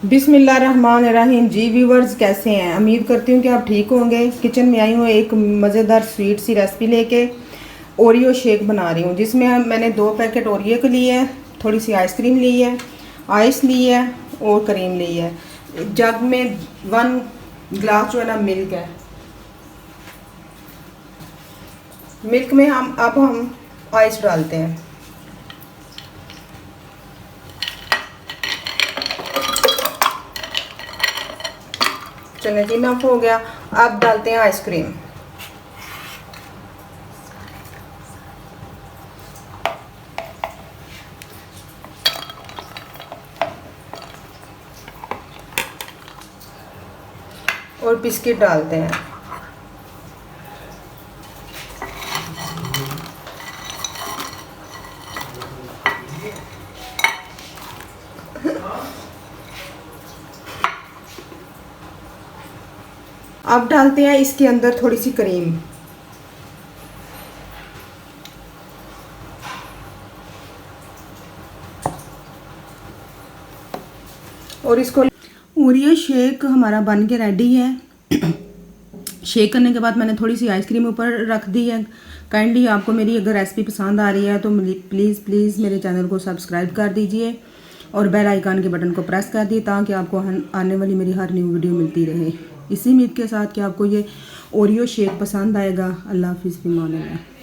बिस्मिल्लाहिर्रहमानिर्रहीम। जी व्यूवर्स, कैसे हैं? उम्मीद करती हूँ कि आप ठीक होंगे। किचन में आई हूँ एक मज़ेदार स्वीट सी रेसिपी लेके। ओरियो शेक बना रही हूँ, जिसमें मैंने 2 पैकेट ओरियो के लिए है, थोड़ी सी आइसक्रीम ली है, आइस ली है और क्रीम ली है। जग में 1 ग्लास जो है ना मिल्क है। मिल्क में हम आइस डालते हैं। चलिए जी, नफ हो गया। अब डालते हैं आइसक्रीम। और बिस्किट डालते हैं। अब डालते हैं इसके अंदर थोड़ी सी क्रीम। और इसको ओरियो शेक हमारा बन के रेडी है। शेक करने के बाद मैंने थोड़ी सी आइसक्रीम ऊपर रख दी है। काइंडली आपको मेरी अगर रेसिपी पसंद आ रही है तो प्लीज़ मेरे चैनल को सब्सक्राइब कर दीजिए और बेल आइकन के बटन को प्रेस कर दिए, ताकि आपको आने वाली मेरी हर न्यू वीडियो मिलती रहे। इसी उम्मीद के साथ कि आपको ये ओरियो शेक पसंद आएगा। अल्लाह हाफिज़।